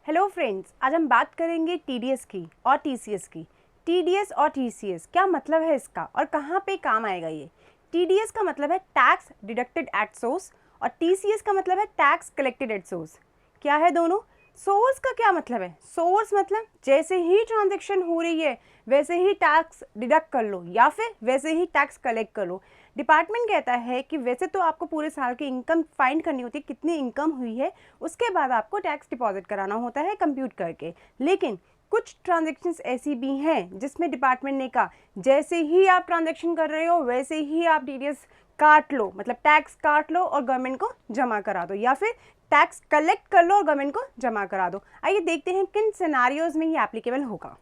Hello friends, आज हम बात करेंगे टीडीएस की और टीसीएस की। टीडीएस और टीसीएस क्या मतलब है इसका और कहाँ पे काम आएगा ये। टीडीएस का मतलब है टैक्स डिडक्टेड एट सोर्स और टीसीएस का मतलब है टैक्स कलेक्टेड एट सोर्स। क्या है दोनों? सोर्स का क्या मतलब है? सोर्स मतलब जैसे ही ट्रांजैक्शन हो रही है वैसे ही टैक्स डिडक्ट कर लो या फिर वैसे ही टैक्स कलेक्ट कर लो। डिपार्टमेंट कहता है कि वैसे तो आपको पूरे साल की इनकम फाइंड करनी होती है, कितनी इनकम हुई है, उसके बाद आपको टैक्स डिपॉजिट कराना होता है कंप्यूट करके। लेकिन कुछ ट्रांजैक्शंस ऐसी भी हैं जिसमें डिपार्टमेंट ने कहा जैसे ही आप ट्रांजैक्शन कर रहे हो वैसे ही आप टीडीएस काट लो, मतलब टैक्स काट लो और गवर्नमेंट को जमा करा दो, या फिर टैक्स कलेक्ट कर लो और गवर्नमेंट को जमा करा दो। आइए देखते हैं किन सिनेरियोज में ये एप्लीकेबल होगा।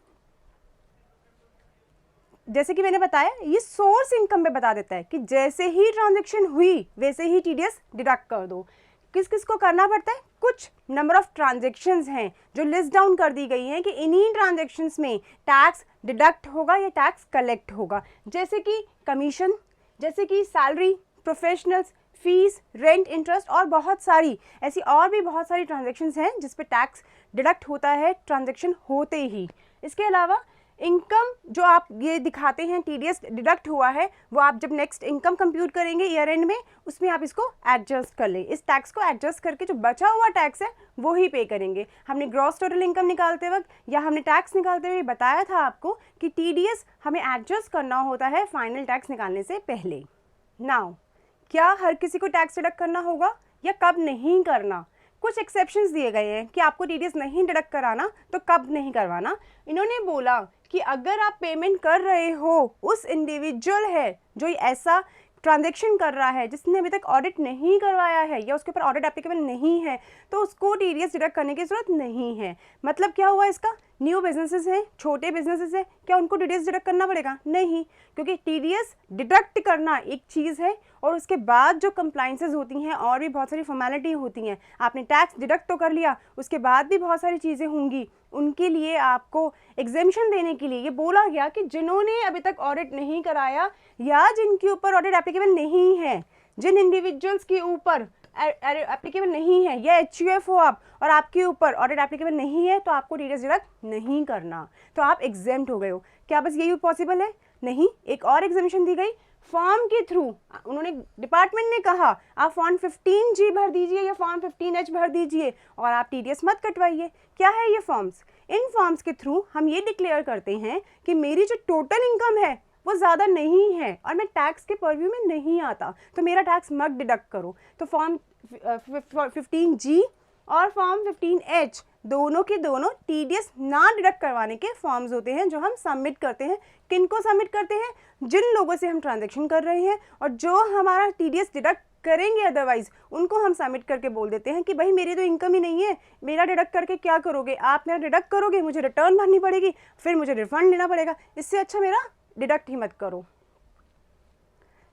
जैसे कि मैंने बताया, ये सोर्स इनकम पे बता देता है कि जैसे ही ट्रांजैक्शन हुई वैसे ही टीडीएस डिडक्ट कर दो। किस किस को करना पड़ता है? कुछ नंबर ऑफ ट्रांजैक्शंस हैं जो लिस्ट डाउन कर दी गई हैं कि इन्हीं ट्रांजैक्शंस में टैक्स डिडक्ट होगा या टैक्स कलेक्ट होगा, जैसे कि कमीशन, जैसे कि salary, professionals, fees, rent, interest और बहुत सारी ऐसी और भी बहुत सारी ट्रांजैक्शंस हैं जिस पे टैक्स डिडक्ट होता है ट्रांजैक्शन होते ही। इसके अलावा इनकम जो आप ये दिखाते हैं टीडीएस डिडक्ट हुआ है, वो आप जब नेक्स्ट इनकम कंप्यूट करेंगे ईयर एंड में, उसमें आप इसको एडजस्ट कर लें। इस टैक्स को एडजस्ट करके जो बचा हुआ टैक्स है वो ही पे करेंगे। हमने ग्रॉस टोटल इनकम निकालते वक्त या हमने टैक्स निकालते हुए बताया था आपको कि टीडीएस हमें एडजस्ट करना होता है फाइनल टैक्स निकालने से पहले। नाउ, क्या हर किसी को टैक्स डिडक्ट करना होगा या कब नहीं करना? कुछ एक्सेप्शंस दिए गए हैं कि आपको टीडीएस नहीं डिडक्ट कराना तो कब नहीं करवाना। इन्होंने बोला कि अगर आप पेमेंट कर रहे हो, उस इंडिविजुअल है जो ऐसा ट्रांजैक्शन कर रहा है जिसने अभी तक ऑडिट नहीं करवाया है या उसके ऊपर ऑडिट एप्लीकेबल नहीं है, तो उसको टीडीएस डिडक्ट करने की जरूरत नहीं है। मतलब क्या हुआ इसका? न्यू बिजनेसेस हैं, छोटे बिजनेसेस हैं, क्या उनको टीडीएस डिडक्ट करना पड़ेगा? नहीं, क्योंकि टीडीएस डिडक्ट करना एक चीज़ है और उसके बाद जो कंप्लाइंसेस होती हैं और भी बहुत सारी फॉर्मेलिटी होती हैं। आपने टैक्स डिडक्ट तो कर लिया, उसके बाद भी बहुत सारी चीज़ें होंगी, उनके लिए आपको एग्जेम्पशन देने के लिए ये बोला गया कि जिन्होंने अभी तक ऑडिट नहीं कराया या जिनके ऊपर ऑडिट एप्लीकेबल नहीं है, जिन इंडिविजुअल्स के ऊपर एप्लीकेबल नहीं है, या एचयूएफ हो आप और आपके ऊपर ऑडिट एप्लीकेबल नहीं है, तो आपको टीडीएस डिडक्ट नहीं करना, तो आप एग्जेम्प्ट हो गए हो। क्या बस यही पॉसिबल है? नहीं, एक और एग्जेम्पशन दी गई फॉर्म के थ्रू। उन्होंने डिपार्टमेंट ने कहा आप फॉर्म 15G भर दीजिए या फॉर्म 15H भर दीजिए और आप टीडीएस मत कटवाइए। क्या है ये फॉर्म्स? इन फॉर्म्स के थ्रू हम ये डिक्लेयर करते हैं कि मेरी जो टोटल इनकम है वो ज़्यादा नहीं है और मैं टैक्स के परव्यू में नहीं आता, तो मेरा टैक्स मत डिडक्ट करो। तो फॉर्म 15G और फॉर्म 15H दोनों के दोनों टीडीएस ना डिडक्ट करवाने के फॉर्म्स होते हैं जो हम सबमिट करते हैं। किन को सबमिट करते हैं? जिन लोगों से हम ट्रांजैक्शन कर रहे हैं और जो हमारा टीडीएस डिडक्ट करेंगे अदरवाइज, उनको हम सबमिट करके बोल देते हैं कि भाई मेरी तो इनकम ही नहीं है, मेरा डिडक्ट करके क्या करोगे? आप मेरा डिडक्ट करोगे, मुझे रिटर्न भरनी पड़ेगी, फिर मुझे रिफंड लेना पड़ेगा, इससे अच्छा मेरा डिडक्ट ही मत करो।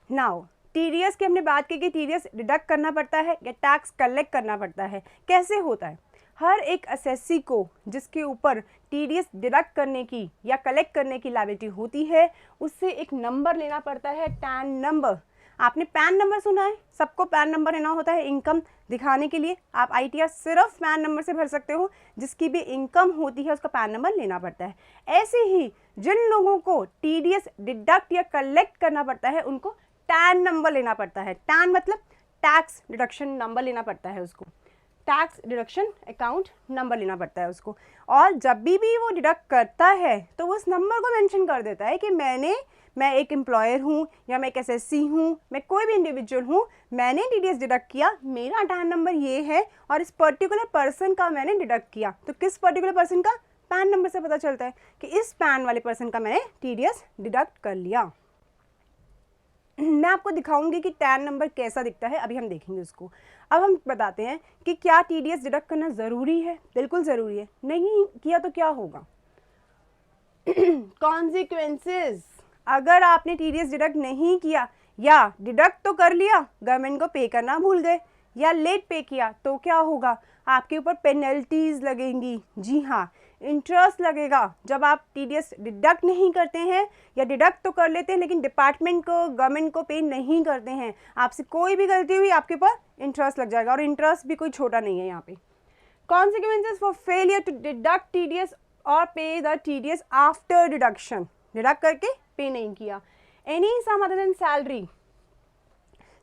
नाउ, टीडीएस की हमने बात की कि टीडीएस डिडक्ट करना पड़ता है या टैक्स कलेक्ट करना पड़ता है। कैसे होता है? हर एक असेसी को जिसके ऊपर टीडीएस डिडक्ट करने की या कलेक्ट करने की लायबिलिटी होती है, उससे एक नंबर लेना पड़ता है, पैन नंबर। आपने पैन नंबर सुना है? सबको पैन नंबर लेना होता है इनकम दिखाने के लिए। आप आईटीआर सिर्फ पैन नंबर से भर सकते हो, जिसकी भी इनकम होती है उसका पैन नंबर लेना पड़ता है। ऐसे ही जिन लोगों को टीडीएस डिडक्ट या कलेक्ट करना पड़ता है उनको टैन नंबर लेना पड़ता है। टैन मतलब टैक्स डिडक्शन नंबर लेना पड़ता है उसको, टैक्स डिडक्शन अकाउंट नंबर लेना पड़ता है उसको। और जब भी वो डिडक्ट करता है तो वो उस नंबर को मेंशन कर देता है कि मैं एक एम्प्लॉयर हूँ या मैं एक एसएससी हूँ, मैं कोई भी इंडिविजुअल हूँ, मैंने टीडीएस डिडक्ट किया, मेरा टैन नंबर ये है और इस पर्टिकुलर पर्सन का मैंने डिडक्ट किया। तो किस पर्टिकुलर पर्सन का? पैन नंबर से पता चलता है कि इस पैन वाले पर्सन का मैंने टीडीएस डिडक्ट कर लिया। मैं आपको दिखाऊंगी कि टैन नंबर कैसा दिखता है, अभी हम देखेंगे उसको। अब हम बताते हैं कि क्या टीडीएस डिडक्ट करना ज़रूरी है? बिल्कुल ज़रूरी है। नहीं किया तो क्या होगा? कॉन्सिक्वेंसेस। अगर आपने टीडीएस डिडक्ट नहीं किया या डिडक्ट तो कर लिया, गवर्नमेंट को पे करना भूल गए या लेट पे किया, तो क्या होगा? आपके ऊपर पेनल्टीज लगेंगी। जी हाँ, इंटरेस्ट लगेगा। जब आप टीडीएस डिडक्ट नहीं करते हैं या डिडक्ट तो कर लेते हैं लेकिन डिपार्टमेंट को, गवर्नमेंट को पे नहीं करते हैं, आपसे कोई भी गलती हुई आपके ऊपर इंटरेस्ट लग जाएगा और इंटरेस्ट भी कोई छोटा नहीं है यहाँ पे। Consequences for failure to deduct TDS or pay the TDS after deduction. Deduct करके पे नहीं किया. Any sum other than salary.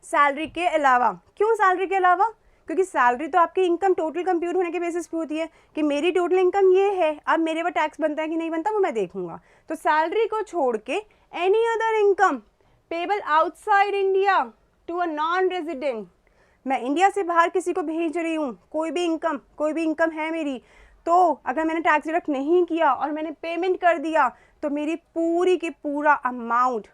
Salary के अलावा. क्यों सैलरी के अलावा? क्योंकि सैलरी तो आपकी इनकम टोटल कंप्यूट होने के बेसिस पे होती है कि मेरी टोटल इनकम ये है, अब मेरे पर टैक्स बनता है कि नहीं बनता वो मैं देखूंगा. तो सैलरी को छोड़ के any other income payable outside India to a non resident. मैं इंडिया से बाहर किसी को भेज रही हूँ, कोई भी इनकम है मेरी, तो अगर मैंने टैक्स डिडक्ट नहीं किया और मैंने पेमेंट कर दिया तो मेरी पूरी की पूरा अमाउंट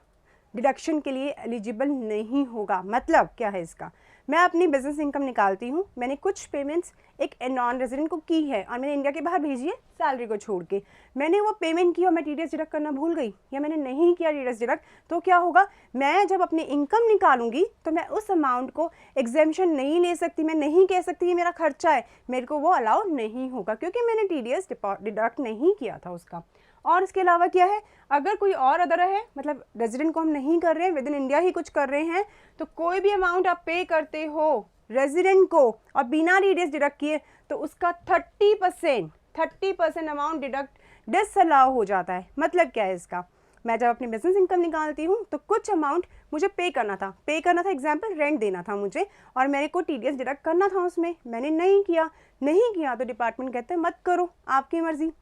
डिडक्शन के लिए एलिजिबल नहीं होगा. मतलब क्या है इसका? मैं अपनी बिजनेस इनकम निकालती हूँ, मैंने कुछ पेमेंट्स एक नॉन रेजिडेंट को की है और मैंने इंडिया के बाहर भेजी है सैलरी को छोड़ के, मैंने वो पेमेंट की और मैं टीडीएस डिडक्ट करना भूल गई या मैंने नहीं किया टीडीएस डिडक्ट, तो क्या होगा? मैं जब अपनी इनकम निकालूंगी तो मैं उस अमाउंट को एग्जेम्पशन नहीं ले सकती, मैं नहीं कह सकती ये मेरा खर्चा है, मेरे को वो अलाउ नहीं होगा क्योंकि मैंने टीडीएस डिडक्ट नहीं किया था उसका. और इसके अलावा क्या है? अगर कोई और अदर है, मतलब रेजिडेंट को हम नहीं कर रहे हैं, विद इन इंडिया ही कुछ कर रहे हैं, तो कोई भी अमाउंट आप पे करते हो रेजिडेंट को और बिना टीडीएस डिडक्ट किए तो उसका 30% अमाउंट डिडक्ट डिसअलाउ हो जाता है. मतलब क्या है इसका? मैं जब अपनी बिजनेस इनकम निकालती हूँ तो कुछ अमाउंट मुझे पे करना था एग्जाम्पल रेंट देना था मुझे और मेरे को टीडीएस डिडक्ट करना था उसमें, मैंने नहीं किया तो डिपार्टमेंट कहते हैं मत करो, आपकी मर्जी.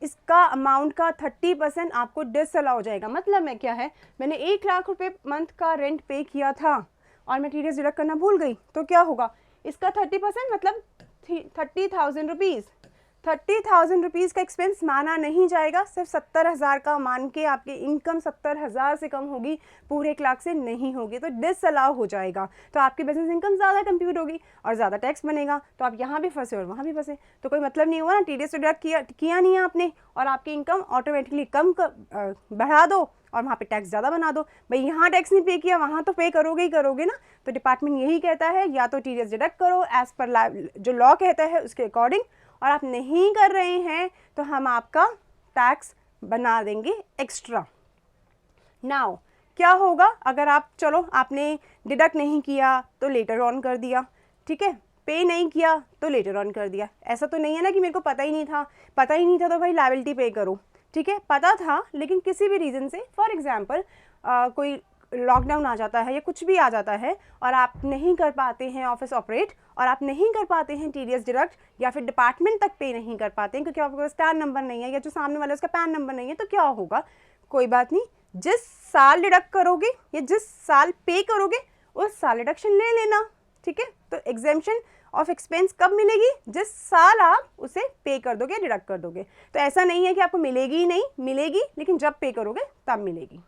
इसका अमाउंट का 30% आपको डिसअलाउ हो जाएगा. मतलब मैं क्या है, मैंने 1 लाख रुपए मंथ का रेंट पे किया था और मैं टीडीएस डिडक्ट करना भूल गई तो क्या होगा? इसका 30% मतलब 30,000 रुपीज़. 30,000 रुपीज़ का एक्सपेंस माना नहीं जाएगा, सिर्फ 70,000 का मान के आपकी इनकम 70,000 से कम होगी, पूरे 1 लाख से नहीं होगी, तो डिसअलाउ हो जाएगा. तो आपकी बिजनेस इनकम ज़्यादा कंप्यूट होगी और ज़्यादा टैक्स बनेगा, तो आप यहाँ भी फंसे और वहाँ भी फंसे, तो कोई मतलब नहीं हुआ ना. टीडीएस डिडक्ट किया नहीं है आपने और आपकी इनकम ऑटोमेटिकली बढ़ा दो और वहाँ पे टैक्स ज़्यादा बना दो. भाई यहाँ टैक्स नहीं पे किया, वहाँ तो पे करोगे ही करोगे ना. तो डिपार्टमेंट यही कहता है या तो टीडीएस डिडक्ट करो एज पर जो लॉ कहता है उसके अकॉर्डिंग, और आप नहीं कर रहे हैं तो हम आपका टैक्स बना देंगे एक्स्ट्रा. नाउ क्या होगा अगर आपने डिडक्ट नहीं किया तो लेटर ऑन कर दिया, ठीक है, पे नहीं किया तो लेटर ऑन कर दिया. ऐसा तो नहीं है ना कि मेरे को पता ही नहीं था तो भाई लायबिलिटी पे करो, ठीक है, पता था लेकिन किसी भी रीज़न से, फॉर एग्जांपल कोई लॉकडाउन आ जाता है या कुछ भी आ जाता है और आप नहीं कर पाते हैं ऑफिस ऑपरेट और आप नहीं कर पाते हैं टीडीएस डिडक्ट या फिर डिपार्टमेंट तक पे नहीं कर पाते हैं क्योंकि आपके पास पैन नंबर नहीं है या जो सामने वाला उसका पैन नंबर नहीं है, तो क्या होगा? कोई बात नहीं, जिस साल डिडक्ट करोगे या जिस साल पे करोगे उस साल डिडक्शन ले लेना, ठीक है. तो एग्जेम्पशन ऑफ एक्सपेंस कब मिलेगी? जिस साल आप उसे पे कर दोगे, डिडक्ट कर दोगे. तो ऐसा नहीं है कि आपको मिलेगी ही नहीं, मिलेगी, लेकिन जब पे करोगे तब मिलेगी.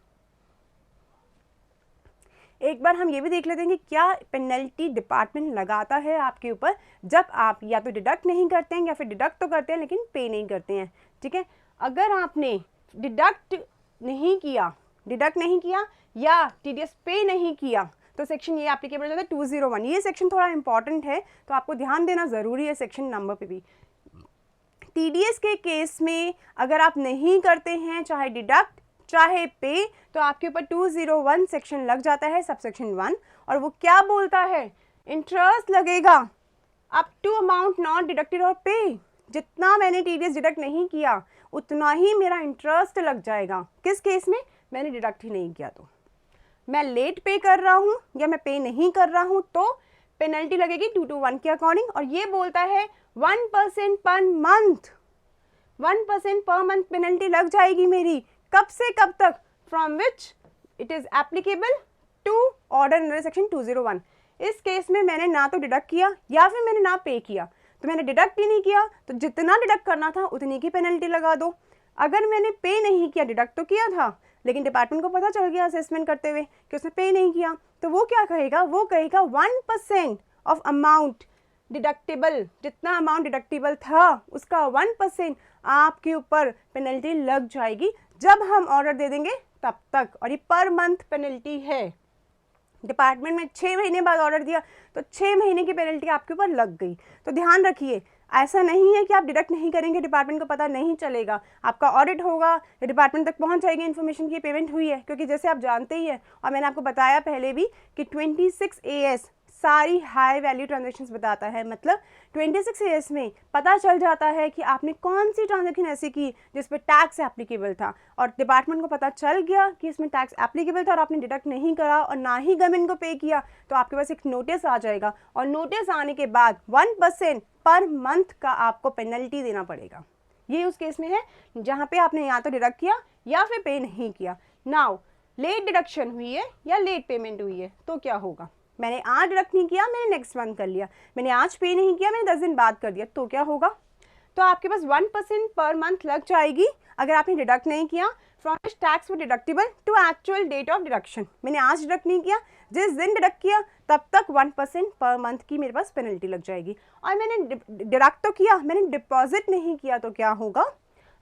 एक बार हम ये भी देख लेते हैं कि क्या पेनल्टी डिपार्टमेंट लगाता है आपके ऊपर जब आप या तो डिडक्ट नहीं करते हैं या फिर डिडक्ट तो करते हैं लेकिन पे नहीं करते हैं, ठीक है. अगर आपने डिडक्ट नहीं किया या टीडीएस पे नहीं किया तो सेक्शन ये एप्लीकेबल हो जाता है 201. ये सेक्शन थोड़ा इंपॉर्टेंट है तो आपको ध्यान देना ज़रूरी है सेक्शन नंबर पे भी. टीडीएस के केस में अगर आप नहीं करते हैं चाहे डिडक्ट चाहे पे तो आपके ऊपर 201 सेक्शन लग जाता है, सबसेक्शन 1, और वो क्या बोलता है? इंटरेस्ट लगेगा up to amount not deducted और पे. जितना मैंने टीडीएस डिडक्ट नहीं किया उतना ही मेरा इंटरेस्ट लग जाएगा. किस केस में? मैंने डिडक्ट ही नहीं किया. तो मैं लेट पे कर रहा हूँ या मैं पे नहीं कर रहा हूँ तो पेनल्टी लगेगी 221 के अकॉर्डिंग, और ये बोलता है 1% per month, 1% per month penalty लग जाएगी मेरी. कब से कब तक? From which it is applicable to order under section 201. इस केस में मैंने ना तो डिडक्ट किया या फिर मैंने ना पे किया, तो मैंने डिडक्ट ही नहीं किया तो जितना डिडक्ट करना था उतनी की पेनल्टी लगा दो. अगर मैंने पे नहीं किया, डिडक्ट तो किया था लेकिन डिपार्टमेंट को पता चल गया असेसमेंट करते हुए कि उसने पे नहीं किया, तो वो क्या कहेगा? वो कहेगा 1% ऑफ अमाउंट डिडक्टेबल, जितना अमाउंट डिडक्टेबल था उसका 1% आपके ऊपर पेनल्टी लग जाएगी जब हम ऑर्डर दे देंगे तब तक. और ये पर मंथ पेनल्टी है. डिपार्टमेंट में 6 महीने बाद ऑर्डर दिया तो 6 महीने की पेनल्टी आपके ऊपर लग गई. तो ध्यान रखिए, ऐसा नहीं है कि आप डिडक्ट नहीं करेंगे डिपार्टमेंट को पता नहीं चलेगा. आपका ऑडिट होगा, डिपार्टमेंट तक पहुंच जाएगी इन्फॉर्मेशन की पेमेंट हुई है, क्योंकि जैसे आप जानते ही हैं और मैंने आपको बताया पहले भी कि 26 AS सारी हाई वैल्यू ट्रांजेक्शन्स बताता है। मतलब 26 ईयर्स में पता चल जाता है कि आपने कौन सी ट्रांजेक्शन ऐसी की जिस पर टैक्स एप्लीकेबल था, और डिपार्टमेंट को पता चल गया कि इसमें टैक्स एप्लीकेबल था और आपने डिडक्ट नहीं करा और ना ही गवर्नमेंट को पे किया, तो आपके पास एक नोटिस आ जाएगा, और नोटिस आने के बाद 1% पर मंथ का आपको पेनल्टी देना पड़ेगा। ये उस केस में है जहाँ पे आपने या तो डिडक्ट किया या फिर पे नहीं किया। नाउ लेट डिडक्शन हुई है या लेट पेमेंट हुई है तो क्या होगा? मैंने आज डिडक्ट नहीं किया, मैंने नेक्स्ट मंथ कर लिया, मैंने आज पे नहीं किया, मैंने 10 दिन बाद कर दिया, तो क्या होगा? तो आपके पास 1% पर मंथ लग जाएगी अगर आपने डिडक्ट नहीं किया फ्रॉम विच टैक्स वो deductible to actual date of deduction. मैंने आज डिडक्ट नहीं किया, जिस दिन डिडक्ट किया तब तक 1% पर मंथ की मेरे पास पेनल्टी लग जाएगी। और मैंने डिडक्ट तो किया, मैंने डिपॉजिट नहीं किया, तो क्या होगा?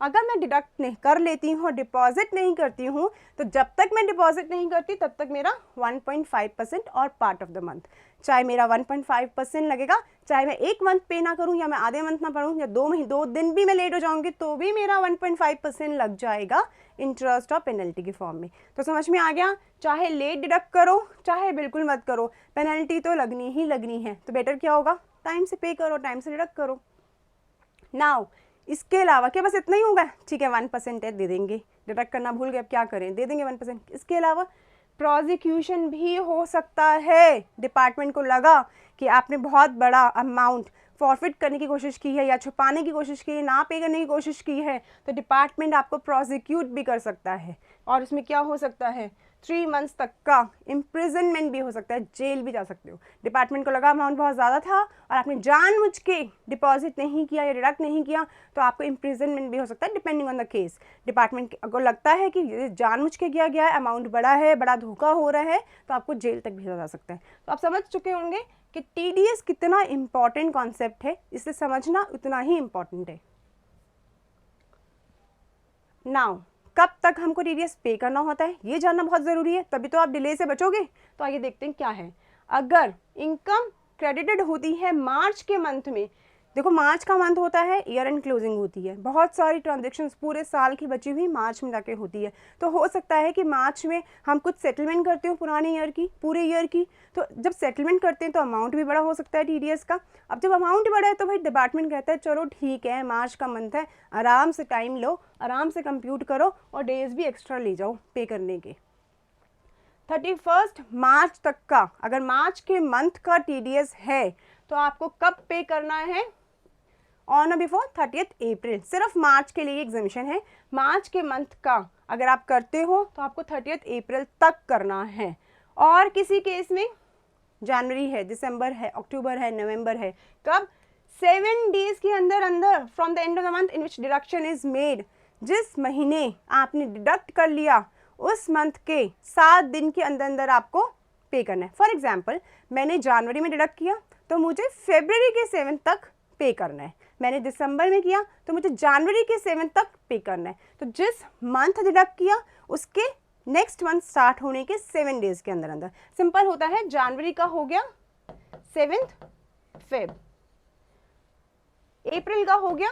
अगर मैं डिडक्ट नहीं कर लेती हूँ और डिपॉजिट नहीं करती हूँ, तो जब तक मैं डिपॉजिट नहीं करती तब तक मेरा 1.5% और पार्ट ऑफ द मंथ, चाहे मेरा 1.5% लगेगा, चाहे मैं एक मंथ पे ना करूँ या मैं आधे मंथ ना पढ़ूँ या 2 दिन भी मैं लेट हो जाऊँगी तो भी मेरा 1.5% लग जाएगा इंटरेस्ट और पेनल्टी के फॉर्म में। तो समझ में आ गया? चाहे लेट डिडक्ट करो चाहे बिल्कुल मत करो, पेनल्टी तो लगनी ही लगनी है। तो बेटर क्या होगा? टाइम से पे करो, टाइम से डिडक्ट करो। नाउ इसके अलावा क्या बस इतना ही होगा? ठीक है 1% है, दे देंगे, डिडक्ट करना भूल गए, अब क्या करें, दे देंगे 1%। इसके अलावा प्रोसिक्यूशन भी हो सकता है। डिपार्टमेंट को लगा कि आपने बहुत बड़ा अमाउंट फॉरफिट करने की कोशिश की है या छुपाने की कोशिश की है, ना पे करने की कोशिश की है, तो डिपार्टमेंट आपको प्रोसिक्यूट भी कर सकता है, और उसमें क्या हो सकता है? 3 मंथ्स तक का इम्प्रिजनमेंट भी हो सकता है, जेल भी जा सकते हो। डिपार्टमेंट को लगा अमाउंट बहुत ज़्यादा था और आपने जानबूझ के डिपॉजिट नहीं किया या डिडक्ट नहीं किया, तो आपको इम्प्रिजनमेंट भी हो सकता है depending on the case. Department को लगता है कि ये जानबूझ के किया गया है, अमाउंट बड़ा है, बड़ा धोखा हो रहा है, तो आपको जेल तक भेजा जा सकता है। तो आप समझ चुके होंगे कि TDS कितना इम्पॉर्टेंट कॉन्सेप्ट है, इसे समझना उतना ही इम्पॉर्टेंट है। नाउ कब तक हमको TDS पे करना होता है ये जानना बहुत ज़रूरी है, तभी तो आप डिले से बचोगे। तो आइए देखते हैं क्या है। अगर इनकम क्रेडिटेड होती है मार्च के मंथ में, देखो मार्च का मंथ होता है, ईयर एंड क्लोजिंग होती है, बहुत सारी ट्रांजेक्शन्स पूरे साल की बची हुई मार्च में जाके होती है। तो हो सकता है कि मार्च में हम कुछ सेटलमेंट करते हो पुराने ईयर की, पूरे ईयर की, तो जब सेटलमेंट करते हैं तो अमाउंट भी बड़ा हो सकता है TDS का। अब जब अमाउंट बड़ा है तो भाई डिपार्टमेंट कहता है चलो ठीक है मार्च का मंथ है, आराम से टाइम लो, आराम से कंप्यूट करो और डेज भी एक्स्ट्रा ले जाओ पे करने के। 31 मार्च तक का अगर मार्च के मंथ का TDS है तो आपको कब पे करना है? ऑन और बिफोर 30 अप्रैल। सिर्फ मार्च के लिए एग्जामिशन है। मार्च के मंथ का अगर आप करते हो तो आपको 30 अप्रैल तक करना है। और किसी केस में जनवरी है, दिसंबर है, अक्टूबर है, नवंबर है, कब? 7 डेज के अंदर अंदर from the end of the month in which deduction is made. जिस महीने आपने डिडक्ट कर लिया उस मंथ के 7 दिन के अंदर अंदर आपको पे करना है। फॉर एग्जाम्पल मैंने जनवरी में डिडक्ट किया तो मुझे फरवरी के 7 तक पे करना है, मैंने दिसंबर में किया तो मुझे जनवरी के 7 तक पे करना है। तो जिस मंथ डिडक्ट किया उसके नेक्स्ट मंथ स्टार्ट होने के 7 डेज के अंदर अंदर। सिंपल होता है, जनवरी का हो गया 7 फेब, अप्रैल का हो गया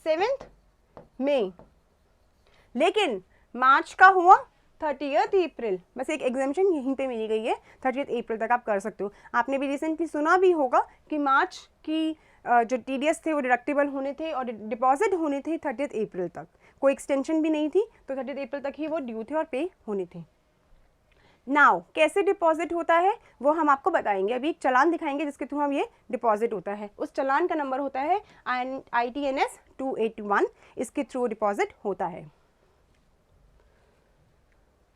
7 मई, लेकिन मार्च का हुआ 30 अप्रैल। बस एक एग्जामिशन यहीं पे मिली गई है, 30 अप्रैल तक आप कर सकते हो। आपने भी रिसेंटली सुना भी होगा कि मार्च की जो TDS थे वो डिडक्टिबल होने थे और डिपॉजिट होने थे 30 अप्रैल तक, कोई एक्सटेंशन भी नहीं थी, तो 30 अप्रैल तक ही वो ड्यू थे और पे होने थे। नाउ कैसे डिपॉजिट होता है वो हम आपको बताएंगे। अभी एक चालान दिखाएंगे जिसके थ्रू हम ये डिपॉजिट होता है। उस चालान का नंबर होता है ITNS 281, इसके थ्रू डिपॉजिट होता है।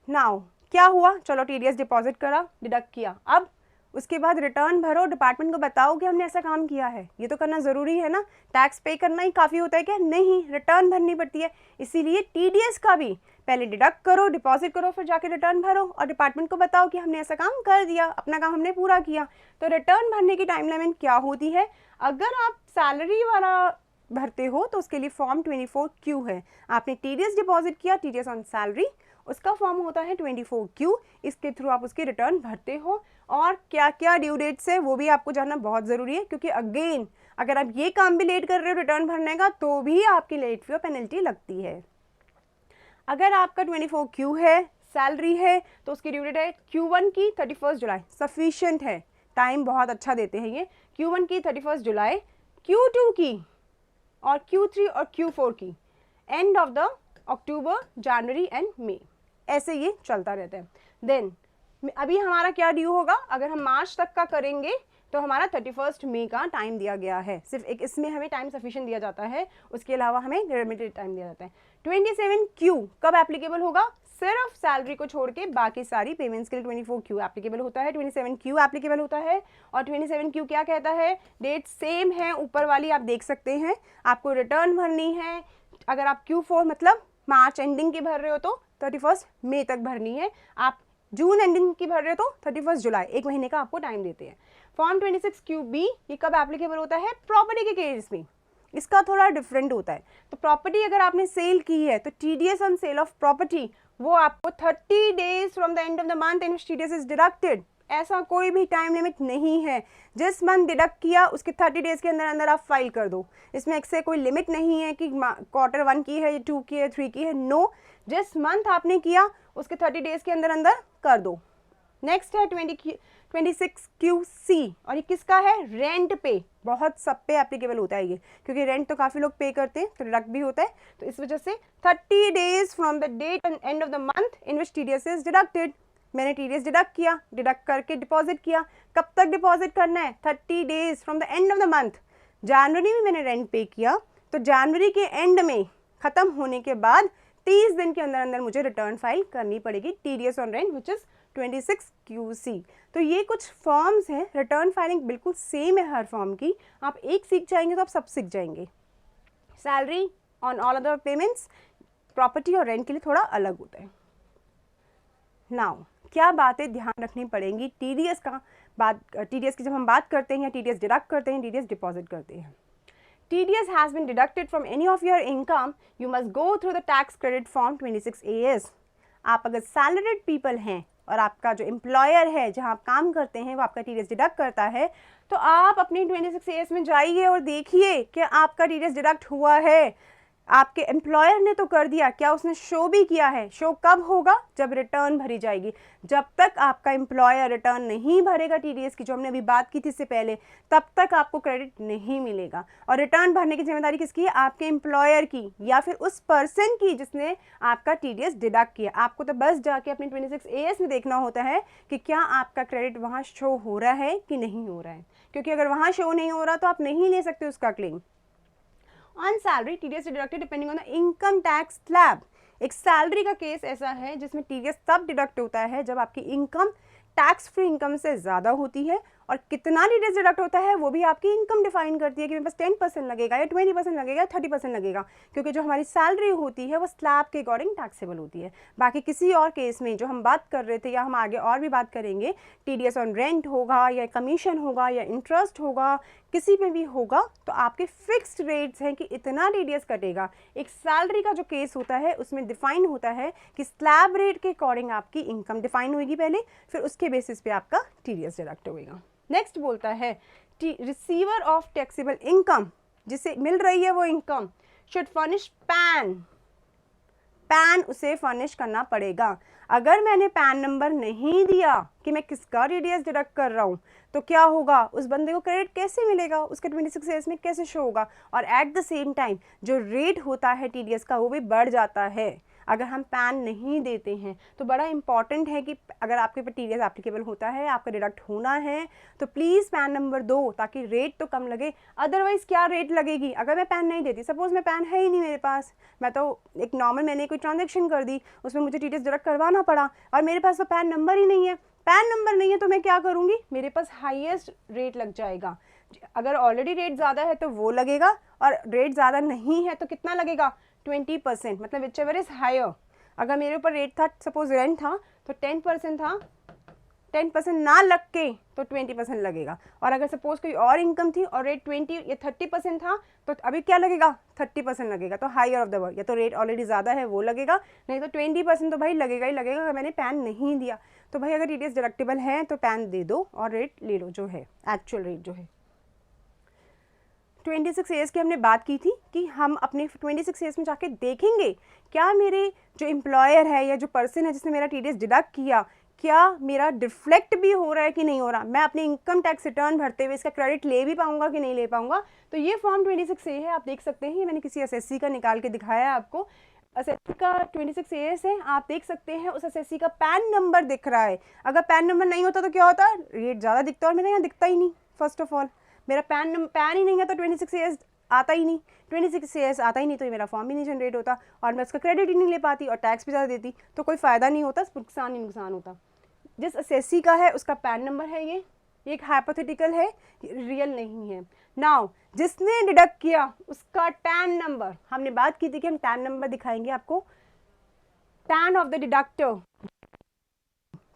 नाउ क्या हुआ? चलो TDS डिपॉजिट करा, डिडक्ट किया, अब उसके बाद रिटर्न भरो, डिपार्टमेंट को बताओ कि हमने ऐसा काम किया है। ये तो करना ज़रूरी है ना, टैक्स पे करना ही काफ़ी होता है क्या? नहीं, रिटर्न भरनी पड़ती है। इसीलिए TDS का भी पहले डिडक्ट करो, डिपॉजिट करो, फिर जाके रिटर्न भरो और डिपार्टमेंट को बताओ कि हमने ऐसा काम कर दिया, अपना काम हमने पूरा किया। तो रिटर्न भरने की टाइम लिमिट क्या होती है? अगर आप सैलरी वाला भरते हो तो उसके लिए फॉर्म 24Q है। आपने TDS डिपॉजिट किया, TDS ऑन सैलरी, उसका फॉर्म होता है 24Q। इसके थ्रू आप उसकी रिटर्न भरते हो। और क्या क्या ड्यू डेट्स है वो भी आपको जानना बहुत ज़रूरी है, क्योंकि अगेन अगर आप ये काम भी लेट कर रहे हो रिटर्न भरने का तो भी आपकी लेट फी और पेनल्टी लगती है। अगर आपका 24Q है, सैलरी है, तो उसकी ड्यू डेट है Q1 की 31 जुलाई, सफिशिएंट है। टाइम बहुत अच्छा देते हैं ये। Q1 की 31 जुलाई, Q2 की और Q3 और Q4 की end of the October, January and May, ऐसे ये चलता रहता है। देन अभी हमारा क्या ड्यू होगा, अगर हम मार्च तक का करेंगे तो हमारा 31 मई का टाइम दिया गया है। सिर्फ एक इसमें हमें टाइम सफिशिएंट दिया जाता है, उसके अलावा हमें लिमिटेड टाइम दिया जाता है। 27Q कब एप्लीकेबल होगा, सिर्फ सैलरी को छोड़ के बाकी सारी पेमेंट्स के लिए 24Q एप्लीकेबल होता है, 27Q एप्लीकेबल होता है। और 27Q क्या कहता है, डेट सेम है, ऊपर वाली आप देख सकते हैं। आपको रिटर्न भरनी है, अगर आप Q4 मतलब मार्च एंडिंग की भर रहे हो तो 31 मई तक भरनी है, आप जून एंडिंग की भर रहे हो तो 31 जुलाई, एक महीने का आपको टाइम देते हैं। फॉर्म 26QB ये कब एप्लीकेबल होता है, प्रॉपर्टी के केस में, इसका थोड़ा डिफरेंट होता है। तो प्रॉपर्टी अगर आपने सेल की है तो TDS on sale of property वो आपको 30 days from the end of the month in which TDS is deducted, ऐसा कोई भी टाइम लिमिट नहीं है। जिस मंथ डिडक्ट किया उसके 30 डेज के अंदर अंदर आप फाइल कर दो, इसमें से कोई लिमिट नहीं है कि Q1 की है, 2 की है, 3 की है, नो, जिस मंथ आपने किया उसके 30 डेज के अंदर अंदर कर दो। नेक्स्ट है 26QC और ये किसका है, रेंट पे, बहुत सब पे एप्लीकेबल होता है ये, क्योंकि रेंट तो काफ़ी लोग पे करते हैं तो डिडक्ट भी होता है, तो इस वजह से 30 days from the date and end of the month in which TDS is deducted. मैंने TDS डिडक्ट किया, डिडक्ट करके डिपॉजिट किया, कब तक डिपॉजिट करना है, 30 days from the end of the month. जनवरी में मैंने रेंट पे किया तो जनवरी के एंड में ख़त्म होने के बाद 30 दिन के अंदर अंदर मुझे रिटर्न फाइल करनी पड़ेगी, TDS on rent which is 26QC। तो ये कुछ फॉर्म्स हैं, रिटर्न फाइलिंग बिल्कुल सेम है हर फॉर्म की, आप एक सीख जाएंगे तो आप सब सीख जाएंगे। Salary on all other payments, property और रेंट के लिए थोड़ा अलग होता है। नाउ क्या बातें ध्यान रखनी पड़ेंगी TDS की जब हम बात करते हैं या TDS डिडक्ट करते हैं, TDS डिपॉजिट करते हैं। TDS has been deducted from any of your income, you must go through the tax credit form 26AS। आप अगर सैलरीड पीपल हैं और आपका जो एम्प्लॉयर है जहां आप काम करते हैं वो आपका TDS डिडक्ट करता है, तो आप अपनी 26AS में जाइए और देखिए कि आपका TDS डिडक्ट हुआ है। आपके एम्प्लॉयर ने तो कर दिया, क्या उसने शो भी किया है, शो कब होगा, जब रिटर्न भरी जाएगी। जब तक आपका एम्प्लॉयर रिटर्न नहीं भरेगा TDS की, जो हमने अभी बात की थी इससे पहले, तब तक आपको क्रेडिट नहीं मिलेगा। और रिटर्न भरने की जिम्मेदारी किसकी है, आपके एम्प्लॉयर की या फिर उस पर्सन की जिसने आपका TDS डिडक्ट किया। आपको तो बस जाके अपनी 26AS में देखना होता है कि क्या आपका क्रेडिट वहाँ शो हो रहा है कि नहीं हो रहा है, क्योंकि अगर वहाँ शो नहीं हो रहा तो आप नहीं ले सकते उसका claim. On salary TDS deducted depending on the income tax slab. एक सैलरी का केस ऐसा है जिसमें TDS तब डिडक्ट होता है जब आपकी इनकम टैक्स फ्री इनकम से ज़्यादा होती है, और कितना TDS डिडक्ट होता है वो भी आपकी इनकम डिफाइन करती है कि मेरे पास 10% लगेगा या 20% लगेगा या 30% लगेगा, क्योंकि जो हमारी सैलरी होती है वो स्लैब के अकॉर्डिंग टैक्सेबल होती है। बाकी किसी और केस में जो हम बात कर रहे थे या हम आगे और भी बात करेंगे, TDS ऑन रेंट होगा या कमीशन होगा या इंटरेस्ट होगा, किसी में भी होगा तो आपके फिक्स्ड रेट्स हैं कि इतना TDS कटेगा। एक सैलरी का जो केस होता है उसमें डिफाइन होता है कि स्लैब रेट के अकॉर्डिंग आपकी इनकम डिफाइन होगी पहले, फिर उसके बेसिस पे आपका TDS डिडक्ट होगा। नेक्स्ट बोलता है रिसीवर ऑफ टैक्सेबल इनकम, जिसे मिल रही है वो इनकम, शुड फर्निश पैन उसे फर्निश करना पड़ेगा। अगर मैंने पैन नंबर नहीं दिया कि मैं किसका TDS डिडक्ट कर रहा हूँ तो क्या होगा, उस बंदे को क्रेडिट कैसे मिलेगा, उसके 26AS में कैसे शो होगा। और एट द सेम टाइम जो रेट होता है TDS का वो भी बढ़ जाता है अगर हम पैन नहीं देते हैं। तो बड़ा इंपॉर्टेंट है कि अगर आपके ऊपर TDS एप्लीकेबल होता है, आपका डिडक्ट होना है, तो प्लीज़ पैन नंबर दो ताकि रेट तो कम लगे। अदरवाइज़ क्या रेट लगेगी अगर मैं पैन नहीं देती। सपोज़ मैं पैन है ही नहीं मेरे पास, मैं तो एक नॉर्मल मैंने कोई ट्रांजेक्शन कर दी, उसमें मुझे TDS डिडक्ट करवाना पड़ा और मेरे पास तो पैन नंबर ही नहीं है। पैन नंबर नहीं है तो मैं क्या करूँगी, मेरे पास हाईएस्ट रेट लग जाएगा। अगर ऑलरेडी रेट ज़्यादा है तो वो लगेगा, और रेट ज़्यादा नहीं है तो कितना लगेगा, 20%, मतलब विच एवर इज हायर। अगर मेरे ऊपर रेट था, सपोज रेंट था तो 10% था, 10% ना लग के तो 20% लगेगा। और अगर सपोज कोई और इनकम थी और रेट 20 या 30% था तो अभी क्या लगेगा, 30% लगेगा। तो हायर ऑफ द वर्ड, या तो रेट ऑलरेडी ज़्यादा है वो लगेगा, नहीं तो 20% तो भाई लगेगा ही लगेगा अगर मैंने पैन नहीं दिया। तो भाई अगर TDS डिडक्टेबल है तो पैन दे दो और रेट ले लो जो है एक्चुअल रेट जो है। 26AS की हमने बात की थी कि हम अपने 26AS में जाके देखेंगे क्या मेरे जो एम्प्लॉयर है या जो पर्सन है जिसने मेरा TDS डिडक्ट किया, क्या मेरा डिफ्लेक्ट भी हो रहा है कि नहीं हो रहा, मैं अपने इनकम टैक्स रिटर्न भरते हुए इसका क्रेडिट ले भी पाऊंगा कि नहीं ले पाऊंगा। तो ये फॉर्म 26A है, आप देख सकते हैं, ये मैंने किसी एसएससी का निकाल के दिखाया है आपको। एसएससी का 26A है, आप देख सकते हैं उस एसएससी का पैन नंबर दिख रहा है। अगर पैन नंबर नहीं होता तो क्या होता, रेट ज़्यादा दिखता और मेरा यहाँ दिखता ही नहीं। फर्स्ट ऑफ ऑल मेरा पैन ही नहीं है तो 26A आता ही नहीं, 26A आता ही नहीं तो ये मेरा फॉर्म भी नहीं जनरेट होता और मैं उसका क्रेडिट ही नहीं ले पाती और टैक्स भी ज़्यादा देती, तो कोई फ़ायदा नहीं होता, नुकसान ही नुकसान होता। जिस एसएससी का है उसका पैन नंबर है, ये एक हाइपोथेटिकल है, रियल नहीं है। नाउ जिसने डिडक्ट किया उसका टैन नंबर, हमने बात की थी कि हम टैन नंबर दिखाएंगे आपको, टैन ऑफ द डिडक्टर,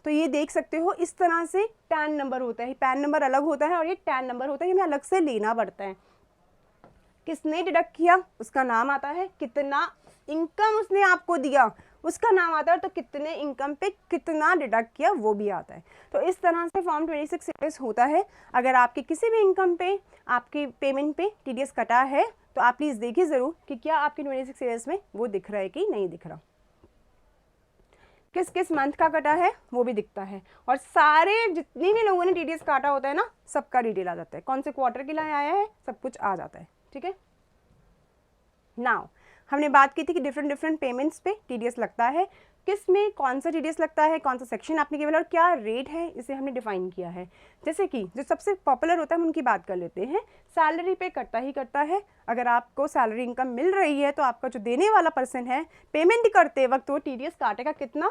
तो ये देख सकते हो इस तरह से टैन नंबर होता है, पैन नंबर अलग होता है और ये टैन नंबर होता है, ये हमें अलग से लेना पड़ता है। किसने डिडक्ट किया उसका नाम आता है, कितना इनकम उसने आपको दिया उसका नाम आता है, तो कितने इनकम पे कितना डिडक्ट किया वो भी आता है। तो इस तरह से फॉर्म 26A होता है। अगर आपके किसी भी इनकम पे आपके पेमेंट पे टीडीएस कटा है तो आप प्लीज़ देखिए ज़रूर कि क्या आपके 26A में वो दिख रहा है कि नहीं दिख रहा, किस किस मंथ का कटा है वो भी दिखता है, और सारे जितने भी लोगों ने टीडीएस काटा होता है ना सबका डिटेल आ जाता है, कौन से क्वार्टर के लिए आया है सब कुछ आ जाता है। ठीक है, नाउ हमने बात की थी कि डिफरेंट पेमेंट्स पे टीडीएस लगता है, किस में कौन सा टीडीएस लगता है, कौन सा सेक्शन एप्लीकेबल और क्या रेट है, इसे हमने डिफाइन किया है। जैसे कि जो सबसे पॉपुलर होता है हम उनकी बात कर लेते हैं। सैलरी पे कटता ही करता है, अगर आपको सैलरी इनकम मिल रही है तो आपका जो देने वाला पर्सन है पेमेंट करते वक्त वो टीडीएस काटेगा कितना,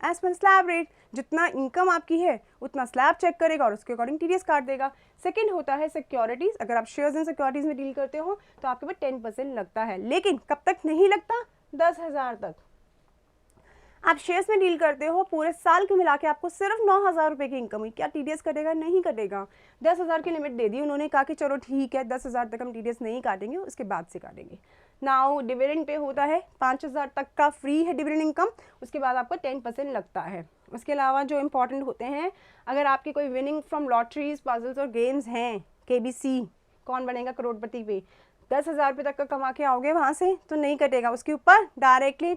एज पर स्लैब रेट, जितना इनकम आपकी है उतना स्लैब चेक करेगा और उसके अकॉर्डिंग टीडीएस काट देगा। सेकंड होता है सिक्योरिटीज़, अगर आप शेयर्स एंड सिक्योरिटीज़ में डील करते हो तो आपके पास 10% लगता है, लेकिन कब तक नहीं लगता, 10,000 तक। आप शेयर्स में डील करते हो पूरे साल के मिला के आपको सिर्फ 9,000 रुपये की इनकम हुई, क्या टीडीएस कटेगा, नहीं कटेगा। 10,000 की लिमिट दे दी उन्होंने, कहा कि चलो ठीक है 10,000 तक हम टीडीएस नहीं काटेंगे, उसके बाद से काटेंगे। नाउ डिविडेंड पे होता है 5,000 तक का फ्री है डिविडेंड इनकम, उसके बाद आपको 10% लगता है। उसके अलावा जो इंपॉर्टेंट होते हैं, अगर आपकी कोई विनिंग फ्रॉम लॉटरीज पजल्स और गेम्स हैं, केबीसी कौन बनेगा करोड़पति पे, 10,000 रुपये तक का कमा के आओगे वहाँ से तो नहीं कटेगा, उसके ऊपर डायरेक्टली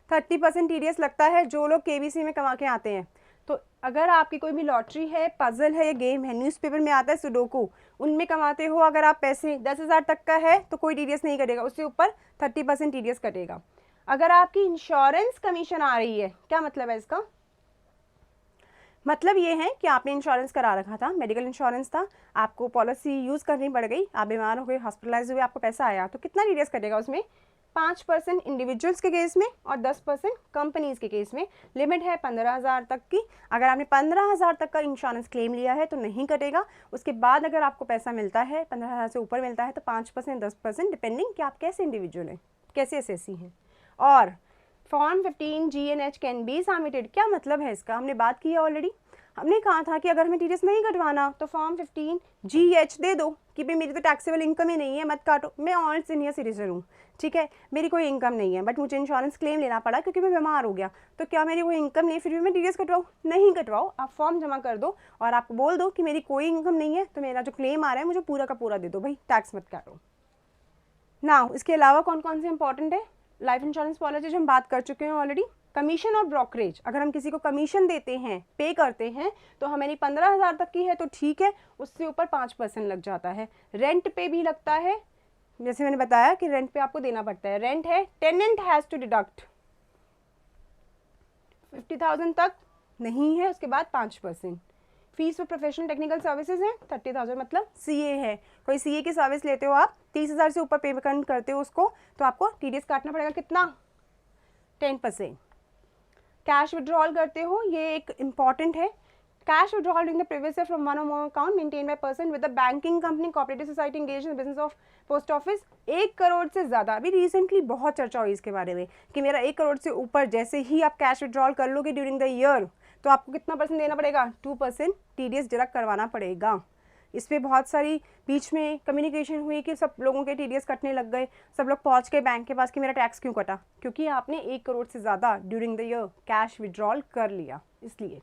30% टीडीएस लगता है जो लोग केबीसी में कमा के आते हैं। तो अगर आपकी कोई भी लॉटरी है, पजल है या गेम है, न्यूज़पेपर में आता है सुडोकू, उनमें कमाते हो अगर आप पैसे 10,000 तक का है तो कोई टीडीएस नहीं कटेगा, उससे ऊपर 30% टीडीएस कटेगा। अगर आपकी इंश्योरेंस कमीशन आ रही है, क्या मतलब है इसका, मतलब ये है कि आपने इंश्योरेंस करा रखा था, मेडिकल इंश्योरेंस था, आपको पॉलिसी यूज़ करनी पड़ गई, आप बीमार हो गए, हॉस्पिटलाइज हुए, आपको पैसा आया, तो कितना टीडीएस कटेगा उसमें, 5% इंडिविजुअल्स के केस में और 10% कंपनीज के केस में। लिमिट है 15,000 तक की, अगर आपने 15,000 तक का इंश्योरेंस क्लेम लिया है तो नहीं कटेगा। उसके बाद अगर आपको पैसा मिलता है 15,000 से ऊपर मिलता है तो 5% 10% डिपेंडिंग कि आप कैसे इंडिविजुअल हैं, कैसे एसएससी हैं। और form 15 GNH can be submitted, क्या मतलब है इसका, हमने बात की है ऑलरेडी। हमने कहा था कि अगर हमें टीडीएस नहीं कटवाना तो फॉर्म 15 GH दे दो कि भाई मेरी तो टैक्सेबल इनकम ही नहीं है, मत काटो, मैं ऑल सीनियर सिटीजन हूँ, ठीक है, मेरी कोई इनकम नहीं है, बट मुझे इंश्योरेंस क्लेम लेना पड़ा क्योंकि मैं बीमार हो गया, तो क्या मेरी कोई इनकम नहीं फिर भी मैं टीडीएस कटवाऊँ, नहीं कटवाओ, आप फॉर्म जमा कर दो और आपको बोल दो कि मेरी कोई इनकम नहीं है तो मेरा जो क्लेम आ रहा है मुझे पूरा का पूरा दे दो भाई, टैक्स मत काटो। ना इसके अलावा कौन कौन से इंपॉर्टेंट है, लाइफ इंश्योरेंस पॉलिसी जो हम बात कर चुके हैं ऑलरेडी। कमीशन और ब्रोकरेज, अगर हम किसी को कमीशन देते हैं, पे करते हैं, तो हमारी 15,000 तक की है तो ठीक है, उससे ऊपर 5% लग जाता है। रेंट पे भी लगता है, जैसे मैंने बताया कि रेंट पे आपको देना पड़ता है, रेंट है, टेनेंट हैज़ टू डिडक्ट 50,000 तक नहीं है, उसके बाद 5%। Fees for professional technical services है 30,000, मतलब सीए है, कोई सीए की सर्विस लेते हो आप, 30,000 से ऊपर पेमेंट करते हो उसको तो आपको टीडीएस काटना पड़ेगा, कितना, 10%। कैश विड्रॉल करते हो, ये एक इंपॉर्टेंट है, cash withdrawal during the previous year from one और more account maintain by person with the banking company cooperative society engaged in business of post office, 1 crore से ज़्यादा। अभी रिसेंटली बहुत चर्चा हुई इसके बारे में कि मेरा 1 करोड़ से ऊपर जैसे ही आप कैश विड्रॉल कर लोगे ड्यूरिंग द ईयर तो आपको कितना % देना पड़ेगा, 2% टीडीएस डिडक्ट करवाना पड़ेगा। इस पर बहुत सारी बीच में कम्युनिकेशन हुई कि सब लोगों के टीडीएस कटने लग गए, सब लोग पहुंच गए बैंक के पास कि मेरा टैक्स क्यों कटा, क्योंकि आपने 1 करोड़ से ज़्यादा during the year cash withdrawal कर लिया, इसलिए।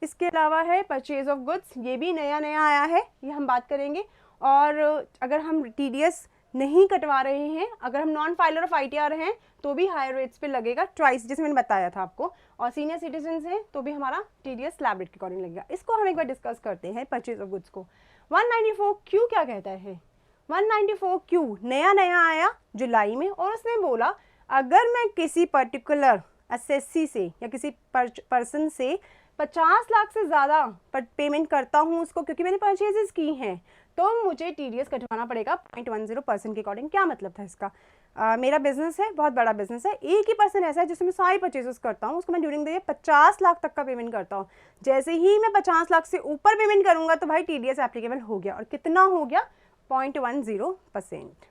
इसके अलावा है परचेज ऑफ गुड्स, ये भी नया आया है, ये हम बात करेंगे। और अगर हम टीडीएस नहीं कटवा रहे हैं, अगर हम नॉन फाइलर ऑफ ITR हैं तो भी हायर रेट्स पे लगेगा ट्वाइस, जैसे मैंने बताया था आपको, और सीनियर सिटीजन हैं तो भी हमारा TDS स्लैब रेट के अकॉर्डिंग लगेगा। इसको हम एक बार डिस्कस करते हैं परचेज ऑफ गुड्स को। 194Q क्या कहता है? 194Q नया नया आया जुलाई में, और उसने बोला अगर मैं किसी पर्टिकुलर एसएससी से या किसी पर्सन से 50 लाख से ज़्यादा पेमेंट करता हूँ उसको, क्योंकि मैंने परचेजेस की हैं, तो मुझे TDS कटवाना पड़ेगा 0.10% के अकॉर्डिंग। क्या मतलब था इसका? मेरा बिजनेस है, बहुत बड़ा बिजनेस है, एक ही पर्सन ऐसा है जिसमें सारी परचेजेस करता हूँ, उसको मैं ड्यूरिंग द ईयर 50 लाख तक का पेमेंट करता हूँ। जैसे ही मैं 50 लाख से ऊपर पेमेंट करूँगा तो भाई TDS एप्लीकेबल हो गया, और कितना हो गया? 0.10%।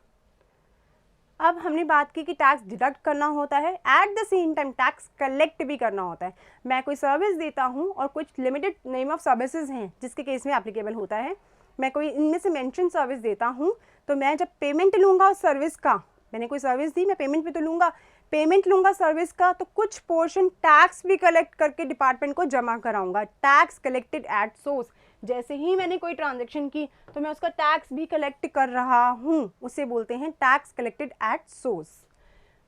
अब हमने बात की कि टैक्स डिडक्ट करना होता है, at the same time tax collect भी करना होता है। मैं कोई सर्विस देता हूँ और कुछ लिमिटेड नेम ऑफ सर्विसेज हैं जिसके केस में एप्लीकेबल होता है। मैं कोई इनमें से मेंशन सर्विस देता हूँ, तो मैं जब पेमेंट लूँगा उस सर्विस का, मैंने कोई सर्विस दी, मैं पेमेंट भी तो लूँगा, पेमेंट लूँगा सर्विस का, तो कुछ पोर्शन टैक्स भी कलेक्ट करके डिपार्टमेंट को जमा कराऊंगा। टैक्स कलेक्टेड एट सोर्स, जैसे ही मैंने कोई ट्रांजैक्शन की तो मैं उसका टैक्स भी कलेक्ट कर रहा हूँ, उसे बोलते हैं tax collected at source.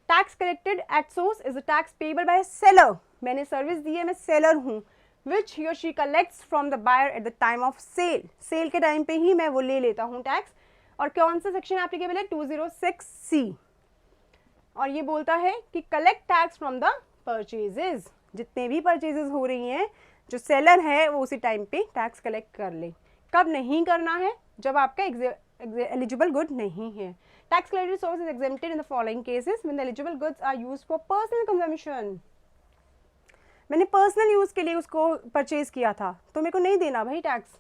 Tax collected at source is a tax payable by seller. मैंने सर्विस दी है, मैं सेलर हूँ, which he or she collects from the buyer at the time of sale। Sale के टाइम पे ही मैं वो ले लेता हूँ टैक्स। और कौन सा सेक्शन एप्लीकेबल है? 206C। और ये बोलता है कि collect tax from the purchases. जितने भी परचेजेस हो रही हैं, जो सेलर है वो उसी टाइम पे टैक्स कलेक्ट कर ले। कब नहीं करना है? जब आपका एलिजिबल गुड नहीं है। Tax collected source is exempted in the following cases when the eligible goods are used for personal consumption. मैंने पर्सनल यूज़ के लिए उसको परचेज किया था, तो मेरे को नहीं देना भाई tax.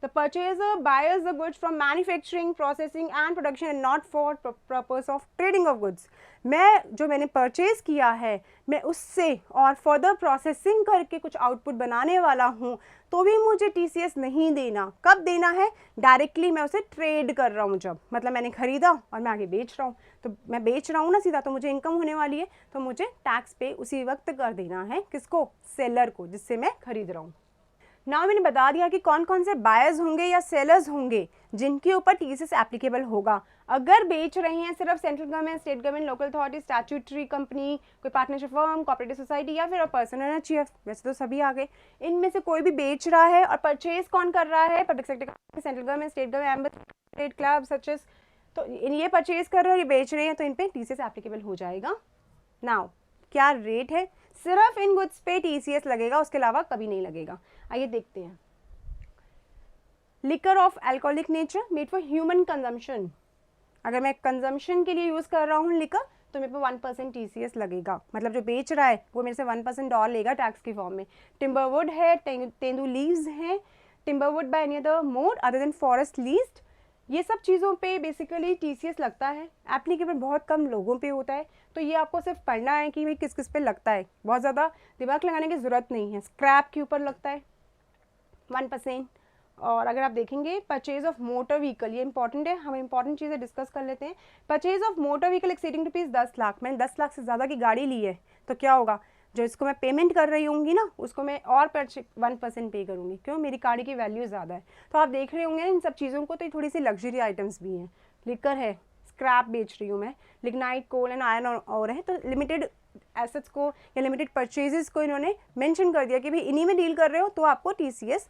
The purchaser buyers the goods from manufacturing, processing and production and not for purpose of trading of goods. जो मैंने परचेज किया है, मैं उससे और फर्दर प्रोसेसिंग करके कुछ आउटपुट बनाने वाला हूँ, तो भी मुझे TCS नहीं देना। कब देना है? डायरेक्टली मैं उसे ट्रेड कर रहा हूँ, जब मतलब मैंने खरीदा और मैं आगे बेच रहा हूँ, तो मैं बेच रहा हूँ ना सीधा, तो मुझे इनकम होने वाली है, तो मुझे टैक्स पे उसी वक्त कर देना है। किसको? सेलर को, जिससे मैं खरीद रहा हूँ। नाउ मैंने बता दिया कि कौन कौन से बायर्स होंगे या सेलर्स होंगे जिनके ऊपर TCS एप्लीकेबल होगा। अगर बेच रहे हैं सिर्फ central government, state government, local authority, statutory company, कोई पार्टनरशिप फर्म, कोऑपरेटिव सोसाइटी या फिर पर्सन एंड चीफ, वैसे तो सभी आ गए। इनमें से कोई भी बेच रहा है और परचेज कौन कर रहा है? Public sector, central government, state government, state club such as, तो ये परचेज कर रहे हैं और ये बेच रहे हैं, तो इन पे TCS एप्लीकेबल हो जाएगा। नाउ क्या रेट है? सिर्फ इन गुड्स पे TCS लगेगा, उसके अलावा कभी नहीं लगेगा। आइए देखते हैं। Liquor of alcoholic nature made for human consumption. अगर मैं कंजम्पशन के लिए यूज कर रहा हूँ लिकर, तो मेरे पे 1% TCS लगेगा। मतलब जो बेच रहा है वो मेरे से 1% और लेगा टैक्स की फॉर्म में। टिम्बरवुड है, तेंदू लीव्स हैं, timberwood by any other mode other than forest leased, ये सब चीज़ों पे बेसिकली TCS लगता है। एप्लीकेबल बहुत कम लोगों पे होता है, तो ये आपको सिर्फ पढ़ना है कि भाई किस किस पे लगता है, बहुत ज़्यादा दिमाग लगाने की ज़रूरत नहीं है। स्क्रैप के ऊपर लगता है 1%। और अगर आप देखेंगे परचेज ऑफ मोटर व्हीकल, ये इंपॉर्टेंट है, हम इंपॉर्टेंट चीज़ें डिस्कस कर लेते हैं। Purchase of motor vehicle exceeding ₹10 lakh, मैंने 10 लाख से ज़्यादा की गाड़ी ली है, तो क्या होगा? जो इसको मैं पेमेंट कर रही होंगी ना, उसको मैं और 1% पे करूँगी। क्यों? मेरी गाड़ी की वैल्यू ज़्यादा है। तो आप देख रहे होंगे इन सब चीज़ों को, तो ये थोड़ी सी लग्जरी आइटम्स भी हैं। लिकर है, स्क्रैप बेच रही हूँ मैं, लिग्नाइट, कोल एंड आयरन और है, तो लिमिटेड एसेट्स को या लिमिटेड परचेजेस को इन्होंने मेंशन कर दिया कि भाई इन्हीं में डील कर रहे हो तो आपको TCS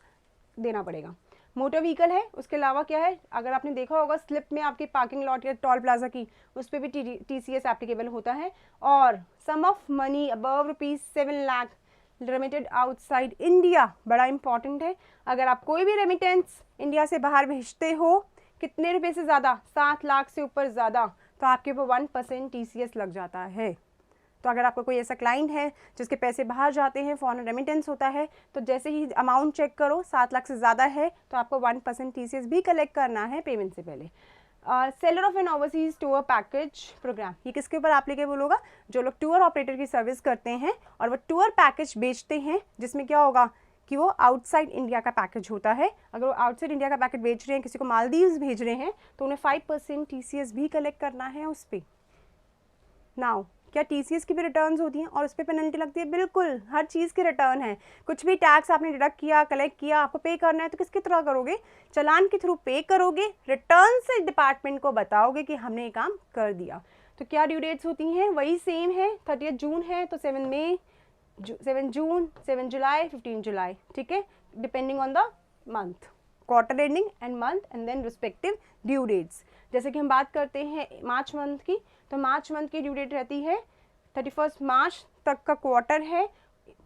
देना पड़ेगा। मोटर व्हीकल है, उसके अलावा क्या है? अगर आपने देखा होगा स्लिप में आपके पार्किंग लॉट या टोल प्लाजा की, उस पर भी TCS एप्लीकेबल होता है। और sum of money above ₹7 lakh remitted outside India, बड़ा इंपॉर्टेंट है। अगर आप कोई भी रेमिटेंस इंडिया से बाहर भेजते हो, कितने रुपए से ज़्यादा, 7 लाख से ऊपर ज़्यादा, तो आपके ऊपर 1% TCS लग जाता है। तो अगर आपका कोई ऐसा क्लाइंट है जिसके पैसे बाहर जाते हैं, फॉरेन रेमिटेंस होता है, तो जैसे ही अमाउंट चेक करो 7 लाख से ज़्यादा है, तो आपको 1% TCS भी कलेक्ट करना है पेमेंट से पहले। Seller of an overseas tour package programme, ये किसके ऊपर एप्लीकेबल होगा? जो लोग टूर ऑपरेटर की सर्विस करते हैं और वो टूर पैकेज बेचते हैं, जिसमें क्या होगा कि वो आउटसाइड इंडिया का पैकेज होता है। अगर वो आउटसाइड इंडिया का पैकेज बेच रहे हैं, किसी को मालदीव्स भेज रहे हैं, तो उन्हें 5% TCS भी कलेक्ट करना है उस पर। नाउ क्या टीसीएस की भी रिटर्न्स होती हैं और उस पर पेनल्टी लगती है? बिल्कुल, हर चीज़ की रिटर्न है। कुछ भी टैक्स आपने डिडक्ट किया, कलेक्ट किया, आपको पे करना है तो किसकी तरह करोगे? चालान के थ्रू पे करोगे, रिटर्न से डिपार्टमेंट को बताओगे कि हमने ये काम कर दिया। तो क्या ड्यू डेट्स होती हैं? वही सेम है, 30 जून है तो 7 मई, 7 जून, 7 जुलाई, 15 जुलाई, ठीक है, depending on the month, quarter ending and month and then respective due dates. जैसे कि हम बात करते हैं मार्च मंथ की, तो मार्च मंथ की ड्यू डेट रहती है 31 मार्च तक का क्वार्टर है,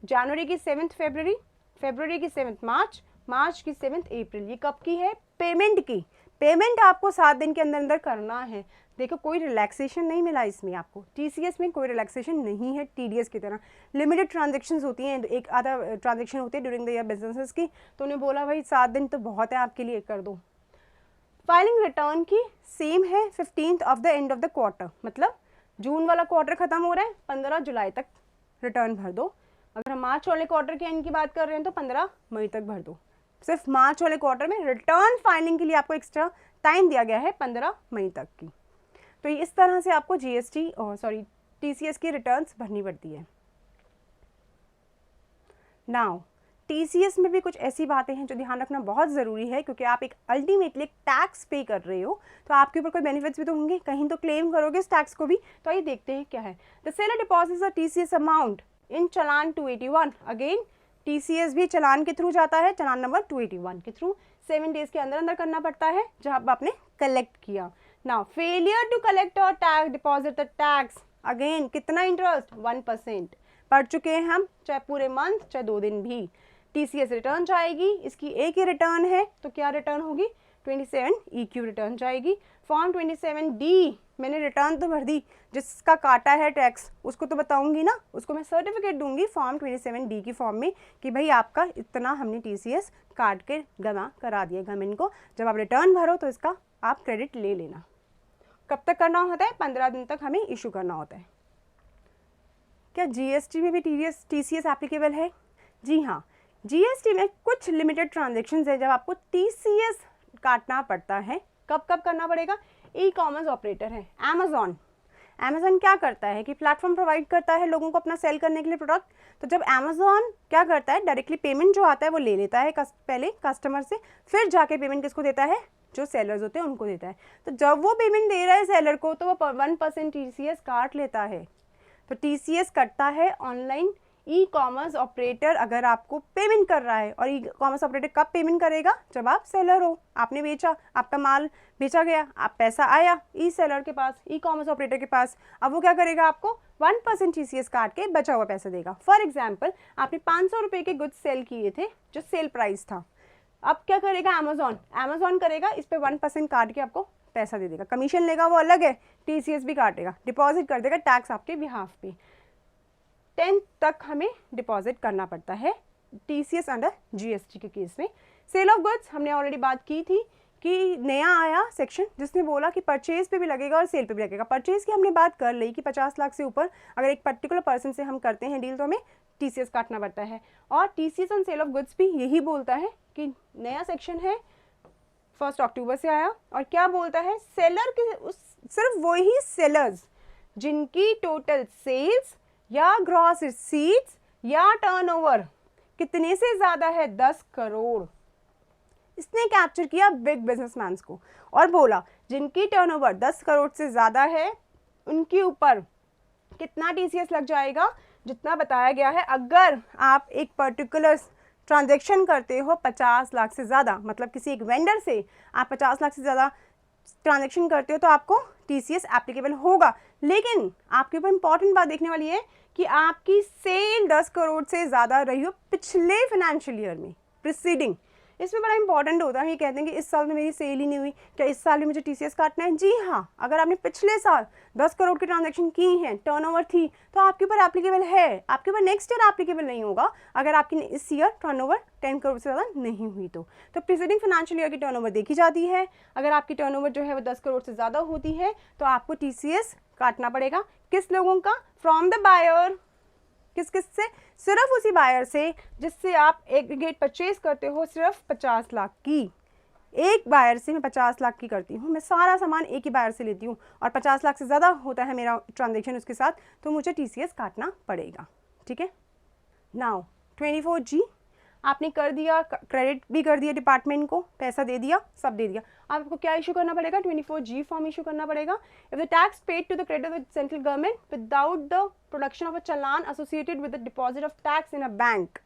जनवरी की 7 फरवरी, फरवरी की 7 मार्च, मार्च की 7 अप्रैल। ये कब की है? पेमेंट की। पेमेंट आपको 7 दिन के अंदर अंदर करना है। देखो कोई रिलैक्सेशन नहीं मिला इसमें आपको, टीसीएस में कोई रिलैक्सेशन नहीं है टीडीएस की तरह। लिमिटेड ट्रांजेक्शन्स होती हैं, एक आधा ट्रांजेक्शन होती है ड्यूरिंग द ईयर बिजनेसेस की, तो उन्हें बोला भाई 7 दिन तो बहुत है आपके लिए, कर दो। फाइलिंग रिटर्न की सेम है 15th of the end of the quarter, मतलब जून वाला क्वार्टर खत्म हो रहा है, 15 जुलाई तक रिटर्न भर दो। अगर हम मार्च वाले क्वार्टर के एंड की बात कर रहे हैं तो 15 मई तक भर दो। सिर्फ मार्च वाले क्वार्टर में रिटर्न फाइलिंग के लिए आपको एक्स्ट्रा टाइम दिया गया है 15 मई तक की। तो इस तरह से आपको जीएसटी और टीसीएस की रिटर्न्स भरनी पड़ती है। नाउ टीसीएस में भी कुछ ऐसी बातें हैं जो ध्यान रखना बहुत ज़रूरी है, क्योंकि आप एक अल्टीमेटली एक टैक्स पे कर रहे हो, तो आपके ऊपर कोई बेनिफिट्स भी तो होंगे, कहीं तो क्लेम करोगे इस टैक्स को भी। तो आइए देखते हैं क्या है। The seller deposits a TCS amount in challan 281। Again TCS भी चालान के थ्रू जाता है, चालान नंबर 281 के थ्रू 7 डेज के अंदर अंदर करना पड़ता है जब आपने कलेक्ट किया। नाउ फेलियर टू कलेक्ट और tax deposit the tax, again कितना इंटरेस्ट? 1%। पढ़ चुके हैं हम, चाहे पूरे मंथ चाहे 2 दिन भी टीसीएस रिटर्न जाएगी। इसकी एक ही रिटर्न है तो क्या रिटर्न होगी? 27 EQ रिटर्न जाएगी। फॉर्म 27D मैंने रिटर्न तो भर दी, जिसका काटा है टैक्स उसको तो बताऊंगी ना, उसको मैं सर्टिफिकेट दूंगी फॉर्म 27D की फॉर्म में कि भाई आपका इतना हमने टीसीएस काट के जमा करा दिया गवर्नमेंट को। जब आप रिटर्न भरो तो इसका आप क्रेडिट ले लेना। कब तक करना होता है? 15 दिन तक हमें इशू करना होता है। क्या जीएसटी में भी टीसीएस एप्लीकेबल है? जी हाँ, जीएसटी में कुछ लिमिटेड ट्रांजेक्शन्स है जब आपको टीसीएस काटना पड़ता है। कब कब करना पड़ेगा? ई कॉमर्स ऑपरेटर है अमेजॉन। अमेजॉन क्या करता है कि प्लेटफॉर्म प्रोवाइड करता है लोगों को अपना सेल करने के लिए प्रोडक्ट। तो जब अमेजॉन क्या करता है, डायरेक्टली पेमेंट जो आता है वो ले लेता है पहले कस्टमर से, फिर जाके पेमेंट किसको देता है? जो सेलर्स होते हैं उनको देता है। तो जब वो पेमेंट दे रहा है सेलर को तो वो 1% टीसीएस काट लेता है। तो टीसीएस कटता है ऑनलाइन ई कॉमर्स ऑपरेटर अगर आपको पेमेंट कर रहा है। और ई कॉमर्स ऑपरेटर कब पेमेंट करेगा? जब आप सेलर हो, आपने बेचा, आपका माल बेचा गया, आप पैसा आया ई सेलर के पास, ई कॉमर्स ऑपरेटर के पास। अब वो क्या करेगा? आपको 1% टीसीएस काट के बचा हुआ पैसा देगा। फॉर एग्जाम्पल आपने 500 रुपये के गुड्स सेल किए थे जो सेल प्राइस था। अब क्या करेगा अमेजॉन करेगा इस पर 1% काट के आपको पैसा दे देगा। कमीशन लेगा वो अलग है, टीसीएस भी काटेगा, डिपॉजिट कर देगा टैक्स आपके बिहाफ पे। 10 तक हमें डिपॉजिट करना पड़ता है टीसीएस अंडर जीएसटी के केस में। सेल ऑफ गुड्स हमने ऑलरेडी बात की थी कि नया आया सेक्शन जिसने बोला कि परचेज पे भी लगेगा और सेल पे भी लगेगा। परचेज की हमने बात कर ली कि 50 लाख से ऊपर अगर एक पर्टिकुलर पर्सन से हम करते हैं डील तो हमें टीसीएस काटना पड़ता है। और TCS on sale of goods भी यही बोलता है कि नया सेक्शन है 1 अक्टूबर से आया, और क्या बोलता है? सेलर के सिर्फ वही सेलर्स जिनकी टोटल सेल्स या ग्रॉस रिसीट्स या टर्नओवर कितने से ज़्यादा है? 10 करोड़। इसने कैप्चर किया बिग बिजनेसमैन्स को और बोला जिनकी टर्नओवर 10 करोड़ से ज़्यादा है उनके ऊपर कितना टीसीएस लग जाएगा? जितना बताया गया है। अगर आप एक पर्टिकुलर ट्रांजैक्शन करते हो 50 लाख से ज़्यादा, मतलब किसी एक वेंडर से आप 50 लाख से ज़्यादा ट्रांजैक्शन करते हो तो आपको टीसीएस एप्लीकेबल होगा। लेकिन आपके ऊपर इंपॉर्टेंट बात देखने वाली है कि आपकी सेल 10 करोड़ से ज़्यादा रही हो पिछले फाइनेंशियल ईयर में, प्रीसीडिंग। इसमें बड़ा इंपॉर्टेंट होता है। ये कहते हैं कि इस साल में मेरी सेल ही नहीं हुई, क्या इस साल में मुझे टीसीएस काटना है? जी हाँ, अगर आपने पिछले साल 10 करोड़ की ट्रांजैक्शन की हैं, टर्नओवर थी, तो आपके ऊपर एप्लीकेबल है। आपके ऊपर नेक्स्ट ईयर एप्लीकेबल नहीं होगा अगर आपकी इस ईयर टर्नओवर 10 करोड़ से ज़्यादा नहीं हुई तो प्रीसीडिंग फाइनेंशियल ईयर की टर्नओवर देखी जाती है। अगर आपकी टर्नओवर जो है वो 10 करोड़ से ज़्यादा होती है तो आपको टीसीएस काटना पड़ेगा। किस लोगों का? From the buyer. किस किस से? सिर्फ उसी बायर से जिससे आप एग्रीगेट परचेज करते हो सिर्फ 50 लाख की। एक बायर से मैं 50 लाख की करती हूँ, मैं सारा सामान एक ही बायर से लेती हूँ और 50 लाख से ज़्यादा होता है मेरा ट्रांजेक्शन उसके साथ, तो मुझे TCS काटना पड़ेगा। ठीक है। नाउ 24G आपने कर दिया, क्रेडिट भी कर दिया डिपार्टमेंट को, पैसा दे दिया, सब दे दिया। आपको क्या इशू करना पड़ेगा? 24G फॉर्म इशू करना पड़ेगा। If the tax paid to the creditor with central government without the production of a challan associated with the deposit of tax in a bank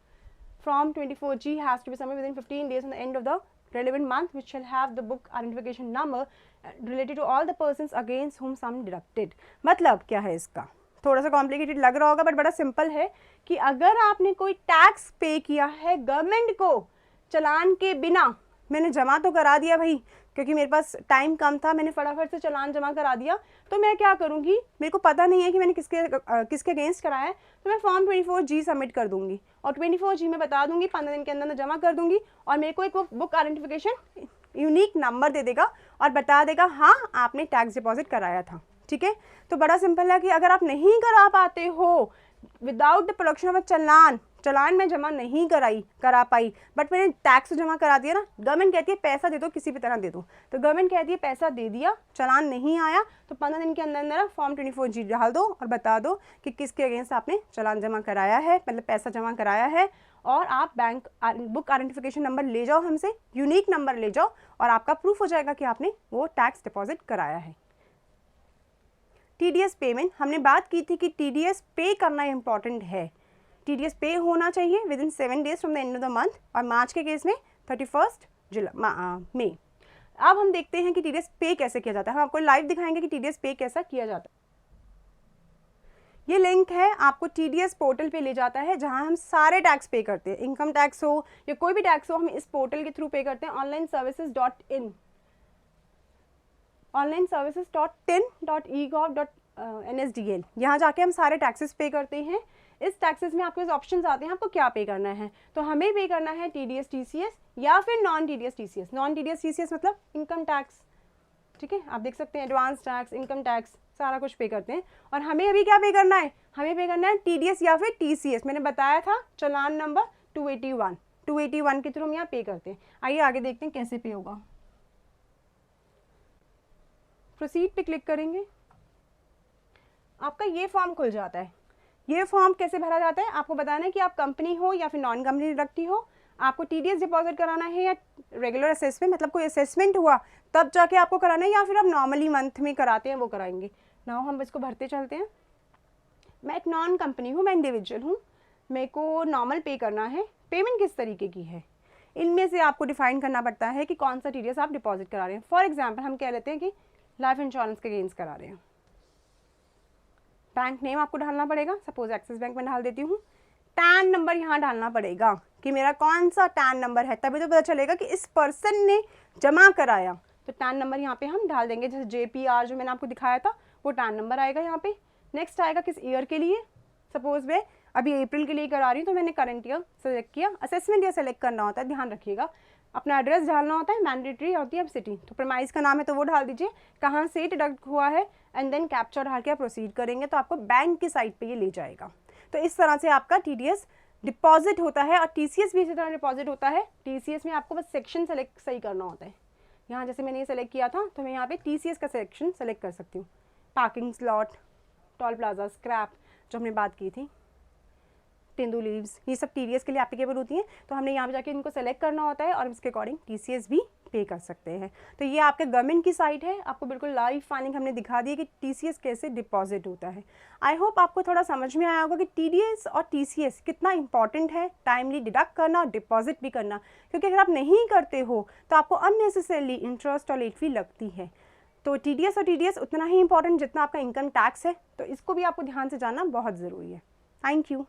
from 24G has to be submitted within 15 days on the end of the relevant month, which shall have the book identification number related to all the persons against whom sum deducted। मतलब क्या है इसका? थोड़ा सा complicated लग रहा होगा but बड़ा सिंपल है कि अगर आपने कोई टैक्स पे किया है गवर्नमेंट को चालान के बिना, मैंने जमा तो करा दिया भाई, क्योंकि मेरे पास टाइम कम था, मैंने फटाफट से चालान जमा करा दिया, तो मैं क्या करूँगी, मेरे को पता नहीं है कि मैंने किसके अगेंस्ट कराया है, तो मैं फॉर्म 24G सबमिट कर दूंगी और 24G में बता दूंगी, 15 दिन के अंदर जमा कर दूंगी और मेरे को एक बुक आइडेंटिफिकेशन यूनिक नंबर दे देगा और बता देगा हाँ आपने टैक्स डिपॉजिट कराया था। ठीक है। तो बड़ा सिंपल है कि अगर आप नहीं करा पाते हो विदाउट द प्रोडक्शन ऑफ चालान में जमा नहीं करा पाई, बट मैंने टैक्स जमा करा दिया ना, गवर्नमेंट कहती है पैसा दे दो, किसी भी तरह दे दो, तो गवर्नमेंट कहती है पैसा दे दिया, चालान नहीं आया, तो 15 दिन के अंदर अंदर फॉर्म 24G डाल दो और बता दो कि किसके अगेंस्ट आपने चालान जमा कराया है, मतलब पैसा जमा कराया है, और आप बैंक बुक आइडेंटिफिकेशन नंबर ले जाओ हमसे, यूनिक नंबर ले जाओ और आपका प्रूफ हो जाएगा कि आपने वो टैक्स डिपॉजिट कराया है। TDS पेमेंट, हमने बात की थी कि TDS पे करना इंपॉर्टेंट है। TDS पे होना चाहिए with in 7 days from the end of the month, और मार्च के केस में 31 मई। अब हम देखते हैं कि TDS पे कैसे किया जाता है। हम आपको लाइव दिखाएंगे कि TDS पे कैसा किया जाता है। ये लिंक है, आपको TDS पोर्टल पे ले जाता है जहां हम सारे टैक्स पे करते हैं, इनकम टैक्स हो या कोई भी टैक्स हो, हम इस पोर्टल के थ्रू पे करते हैं। onlineservices.in.egov.nsdl, यहाँ जाके हम सारे टैक्सेस पे करते हैं। इस टैक्सेस में आपके ऑप्शंस आते हैं, आपको क्या पे करना है, तो हमें पे करना है TDS TCS या फिर non TDS TCS। Non TDS TCS मतलब इनकम टैक्स। ठीक है, आप देख सकते हैं एडवांस टैक्स, इनकम टैक्स, सारा कुछ पे करते हैं। और हमें अभी क्या पे करना है, हमें पे करना है TDS या फिर TCS। मैंने बताया था चालान नंबर 281 के थ्रू हम यहाँ पे करते हैं। आइए आगे देखते हैं कैसे पे होगा। प्रोसीड पे क्लिक करेंगे, आपका ये फॉर्म खुल जाता है। ये फॉर्म कैसे भरा जाता है, आपको बताना है कि आप कंपनी हो या फिर नॉन कंपनी डिडक्टी हो, आपको TDS डिपॉजिट कराना है या रेगुलर असेसमेंट, मतलब कोई असेसमेंट हुआ तब जाके आपको कराना है, या फिर आप नॉर्मली मंथ में कराते हैं वो कराएंगे। नाउ हम इसको भरते चलते हैं। मैं एक नॉन कंपनी हूँ, मैं इंडिविजुअल हूँ, मेरे को नॉर्मल पे करना है। पेमेंट किस तरीके की है, इनमें से आपको डिफाइन करना पड़ता है कि कौन सा TDS आप डिपॉजिट करा रहे हैं। फॉर एग्जाम्पल हम कह लेते हैं कि लाइफ इंश्योरेंस के अगेंस्ट करा रहे हैं। बैंक नेम आपको डालना पड़ेगा, सपोज एक्सिस बैंक में डाल देती हूँ। टैन नंबर यहाँ डालना पड़ेगा कि मेरा कौन सा टैन नंबर है, तभी तो पता चलेगा कि इस पर्सन ने जमा कराया। तो टैन नंबर यहाँ पे हम डाल देंगे, जैसे JPR जो मैंने आपको दिखाया था वो टैन नंबर आएगा यहाँ पे। नेक्स्ट आएगा किस ईयर के लिए, सपोज मैं अभी अप्रैल के लिए करा रही हूँ तो मैंने करंट ईयर सेलेक्ट किया। असेसमेंट ईयर सेलेक्ट करना होता है, ध्यान रखिएगा। अपना एड्रेस डालना होता है, मैंडेटरी होती है अब सिटी, तो प्रेमाइज का नाम है तो वो डाल दीजिए, कहाँ से डिडक्ट हुआ है, एंड देन कैप्चा डाल के आप प्रोसीड करेंगे तो आपको बैंक की साइट पे ये ले जाएगा। तो इस तरह से आपका TDS डिपॉजिट होता है और TCS भी इसी तरह डिपॉजिट होता है। TCS में आपको बस सेक्शन सेलेक्ट सही करना होता है। यहाँ जैसे मैंने ये सेलेक्ट किया था तो मैं यहाँ पे TCS का सेक्शन सेलेक्ट कर सकती हूँ। Parking slot, toll plaza, scrap जो हमने बात की थी, तेंदू लीव्स, ये सब TDS के लिए एप्लीकेबल होती हैं। तो हमने यहाँ पे जाके इनको सेलेक्ट करना होता है और इसके अकॉर्डिंग TCS भी पे कर सकते हैं। तो ये आपके गवर्नमेंट की साइट है, आपको बिल्कुल लाइव फाइलिंग हमने दिखा दी है कि TCS कैसे डिपॉजिट होता है। आई होप आपको थोड़ा समझ में आया होगा कि TDS और TCS कितना इंपॉर्टेंट है, टाइमली डिडक्ट करना और डिपॉजिट भी करना, क्योंकि अगर आप नहीं करते हो तो आपको अननेसेसरली इंटरेस्ट और लेट फी लगती है। तो TDS और TDS उतना ही इंपॉर्टेंट जितना आपका इनकम टैक्स है, तो इसको भी आपको ध्यान से जानना बहुत ज़रूरी है। Thank you.